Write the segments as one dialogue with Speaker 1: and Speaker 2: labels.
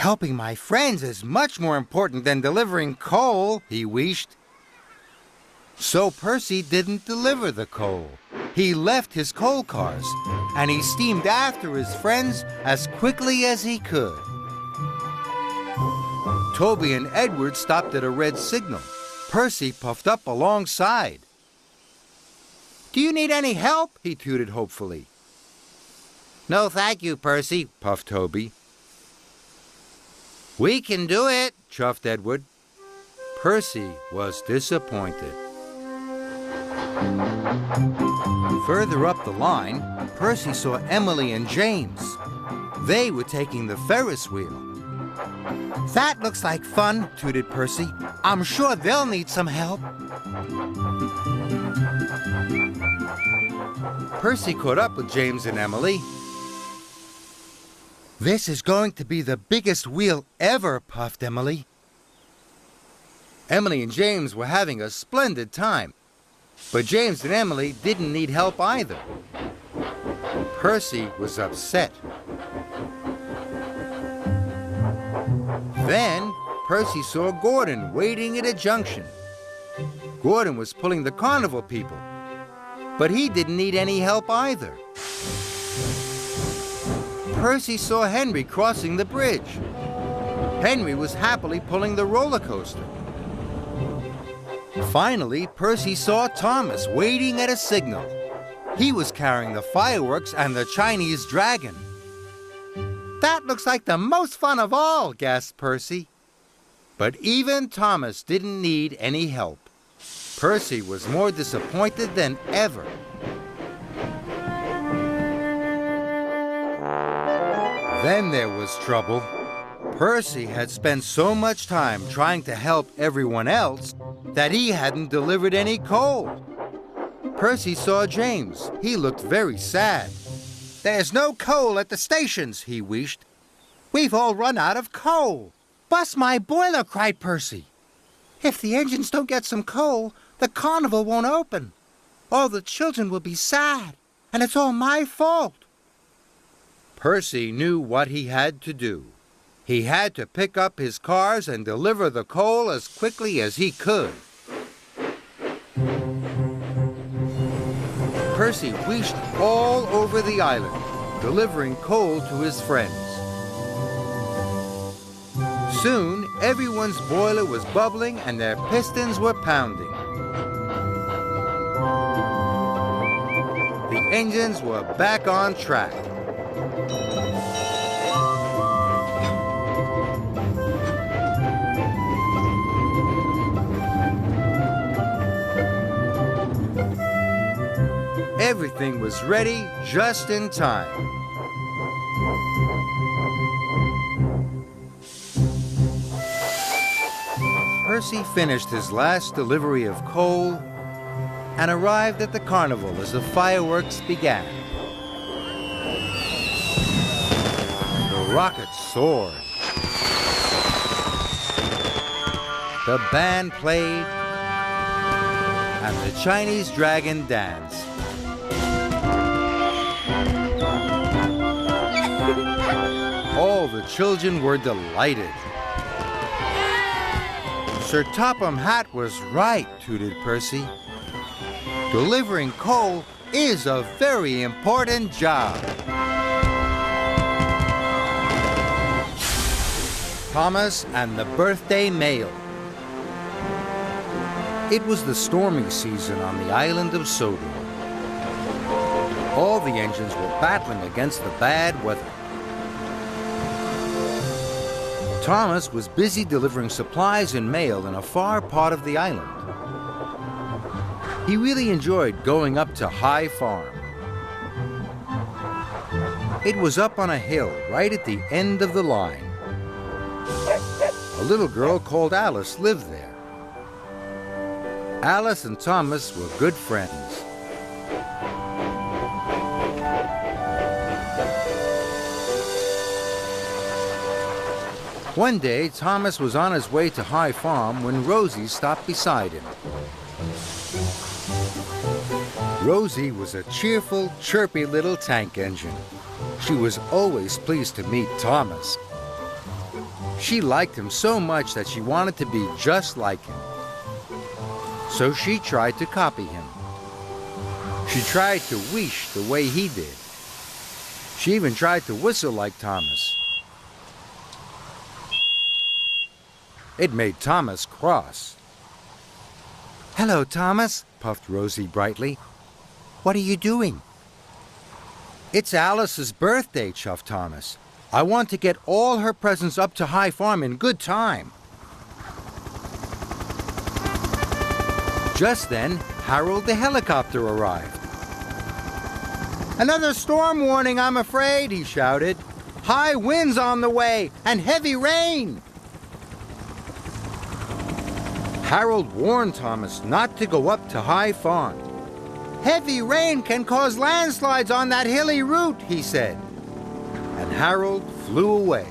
Speaker 1: Helping my friends is much more important than delivering coal, he wished. So Percy didn't deliver the coal. He left his coal cars, and he steamed after his friends as quickly as he could. Toby and Edward stopped at a red signal. Percy puffed up alongside. "Do you need any help?" he tooted hopefully. "No, thank you, Percy," puffed Toby. "We can do it," chuffed Edward. Percy was disappointed. Further up the line, Percy saw Emily and James. They were taking the Ferris wheel. "That looks like fun," tooted Percy. "I'm sure they'll need some help." Percy caught up with James and Emily. "This is going to be the biggest wheel ever," puffed Emily. Emily and James were having a splendid time, but James and Emily didn't need help either. Percy was upset. Then Percy saw Gordon waiting at a junction. Gordon was pulling the carnival people, but he didn't need any help either. Percy saw Henry crossing the bridge. Henry was happily pulling the roller coaster. Finally, Percy saw Thomas waiting at a signal. He was carrying the fireworks and the Chinese dragon. "That looks like the most fun of all," gasped Percy. But even Thomas didn't need any help. Percy was more disappointed than ever. Then there was trouble. Percy had spent so much time trying to help everyone else that he hadn't delivered any coal. Percy saw James. He looked very sad. "There's no coal at the stations," he wished. "We've all run out of coal." "Bust my boiler," cried Percy. "If the engines don't get some coal, the carnival won't open. All the children will be sad, and it's all my fault." Percy knew what he had to do. He had to pick up his cars and deliver the coal as quickly as he could. Percy wished all over the island, delivering coal to his friends. Soon, everyone's boiler was bubbling and their pistons were pounding. The engines were back on track. Everything was ready just in time. Percy finished his last delivery of coal and arrived at the carnival as the fireworks began. The rockets soared. The band played, and the Chinese dragon danced. All the children were delighted. "Sir Topham Hatt was right," tooted Percy. "Delivering coal is a very important job." Thomas and the birthday mail. It was the stormy season on the island of Sodor. All the engines were battling against the bad weather. Thomas was busy delivering supplies and mail in a far part of the island. He really enjoyed going up to High Farm. It was up on a hill right at the end of the line. A little girl called Alice lived there. Alice and Thomas were good friends. One day, Thomas was on his way to High Farm when Rosie stopped beside him. Rosie was a cheerful, chirpy little tank engine. She was always pleased to meet Thomas. She liked him so much that she wanted to be just like him. So she tried to copy him. She tried to whoosh the way he did. She even tried to whistle like Thomas. It made Thomas cross. "Hello, Thomas," puffed Rosie brightly. "What are you doing?" "It's Alice's birthday," chuffed Thomas. "I want to get all her presents up to High Farm in good time." Just then, Harold the helicopter arrived. "Another storm warning, I'm afraid," he shouted. "High winds on the way and heavy rain." Harold warned Thomas not to go up to High Farm. "Heavy rain can cause landslides on that hilly route," he said. And Harold flew away.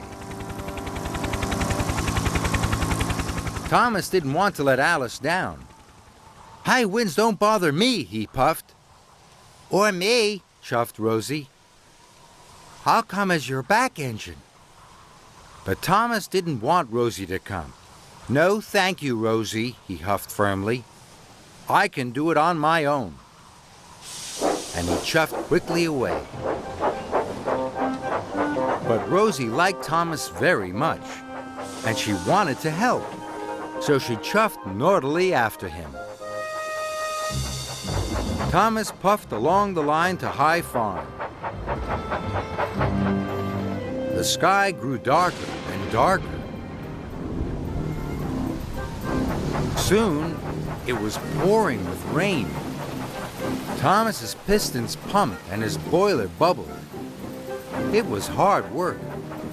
Speaker 1: Thomas didn't want to let Alice down. "High winds don't bother me," he puffed. "Or me," chuffed Rosie. "I'll come as your back engine." But Thomas didn't want Rosie to come. "No, thank you, Rosie," he huffed firmly. "I can do it on my own." And he chuffed quickly away. But Rosie liked Thomas very much, and she wanted to help, so she chuffed naughtily after him. Thomas puffed along the line to High Farm. The sky grew darker and darker. Soon, it was pouring with rain. Thomas's pistons pumped and his boiler bubbled. It was hard work.